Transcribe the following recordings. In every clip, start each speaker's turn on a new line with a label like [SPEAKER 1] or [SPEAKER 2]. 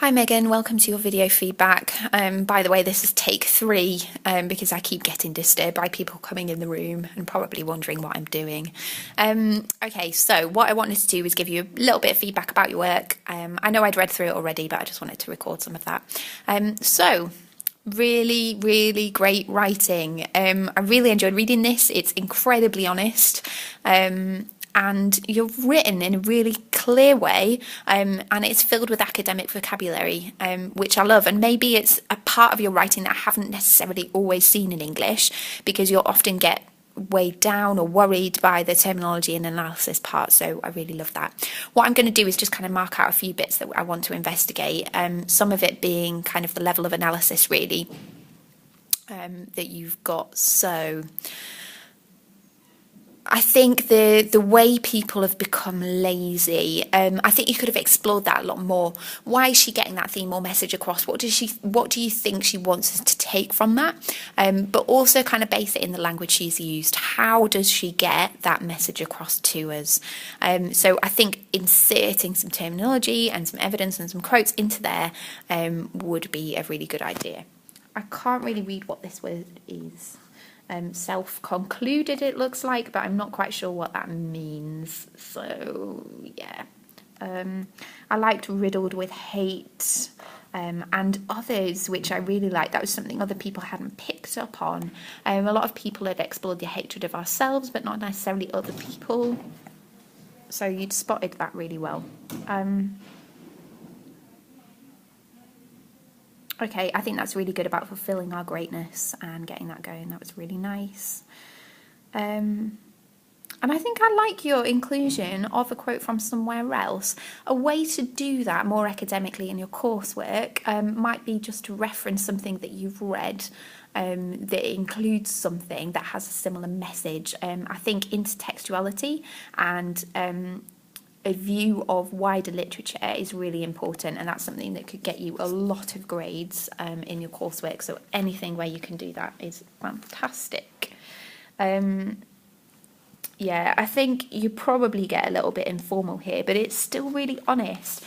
[SPEAKER 1] Hi Megan, welcome to your video feedback. By the way, this is take 3 because I keep getting disturbed by people coming in the room and probably wondering what I'm doing. Okay, so what I wanted to do was give you a little bit of feedback about your work. I know I'd read through it already, but I just wanted to record some of that. Really great writing. I really enjoyed reading this. It's incredibly honest. And you're written in a really clear way, and it's filled with academic vocabulary, which I love. And maybe it's a part of your writing that I haven't necessarily always seen in English, because you'll often get weighed down or worried by the terminology and analysis part, so I really love that. What I'm going to do is just kind of mark out a few bits that I want to investigate, some of it being kind of the level of analysis really that you've got. So I think the way people have become lazy, I think you could have explored that a lot more. Why is she getting that theme or message across? What do you think she wants us to take from that? But also kind of base it in the language she's used. How does she get that message across to us? So I think inserting some terminology and some evidence and some quotes into there would be a really good idea. I can't really read what this word is. Self-concluded it looks like, but I'm not quite sure what that means. So yeah, I liked riddled with hate and others, which I really liked. That was something other people hadn't picked up on. A lot of people had explored the hatred of ourselves, but not necessarily other people. So you'd spotted that really well. Okay, I think that's really good about fulfilling our greatness and getting that going. That was really nice. And I think I like your inclusion of a quote from somewhere else. A way to do that more academically in your coursework might be just to reference something that you've read that includes something that has a similar message. I think intertextuality and a view of wider literature is really important, and that's something that could get you a lot of grades in your coursework. So anything where you can do that is fantastic. Yeah, I think you probably get a little bit informal here, but it's still really honest.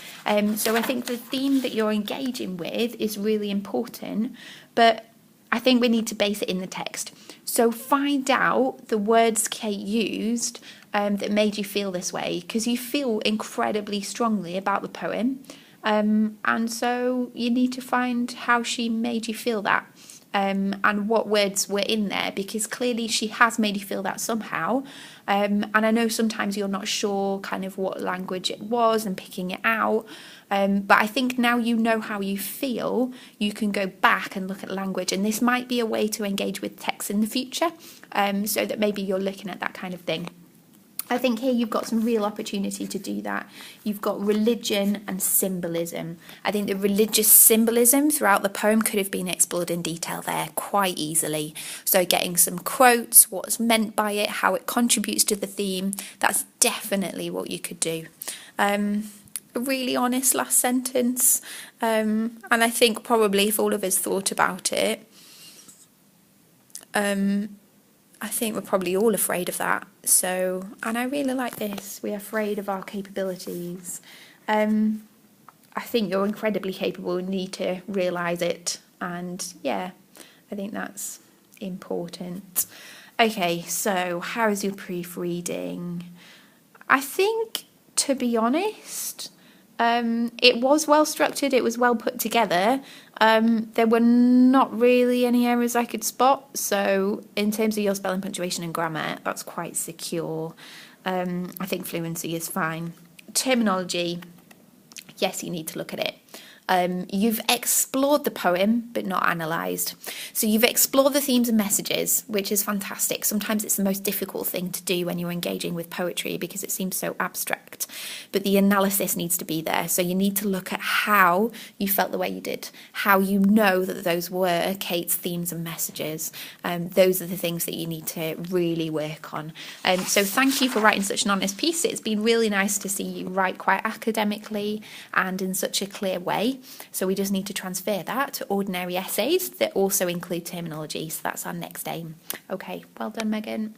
[SPEAKER 1] So I think the theme that you're engaging with is really important, but I think we need to base it in the text. So find out the words Kate used that made you feel this way, because you feel incredibly strongly about the poem. And so you need to find how she made you feel that, and what words were in there, because clearly she has made you feel that somehow. And I know sometimes you're not sure kind of what language it was and picking it out. But I think now you know how you feel, you can go back and look at language. And this might be a way to engage with text in the future, so that maybe you're looking at that kind of thing. I think here you've got some real opportunity to do that. You've got religion and symbolism. I think the religious symbolism throughout the poem could have been explored in detail there quite easily. So getting some quotes, what's meant by it, how it contributes to the theme, that's definitely what you could do. A really honest last sentence. And I think probably if all of us thought about it, I think we're probably all afraid of that. So, and I really like this. We're afraid of our capabilities. I think you're incredibly capable and need to realise it. And yeah, I think that's important. Okay, so how is your proofreading? I think, to be honest, it was well structured, it was well put together. There were not really any errors I could spot, so in terms of your spelling, punctuation and grammar, that's quite secure. I think fluency is fine. Terminology, yes, you need to look at it. You've explored the poem but not analysed. So you've explored the themes and messages, which is fantastic. Sometimes it's the most difficult thing to do when you're engaging with poetry because it seems so abstract. But the analysis needs to be there. So you need to look at how you felt the way you did, how you know that those were Kate's themes and messages. Those are the things that you need to really work on. So thank you for writing such an honest piece. It's been really nice to see you write quite academically and in such a clear way. So we just need to transfer that to ordinary essays that also include terminology. So that's our next aim. Okay, well done, Megan.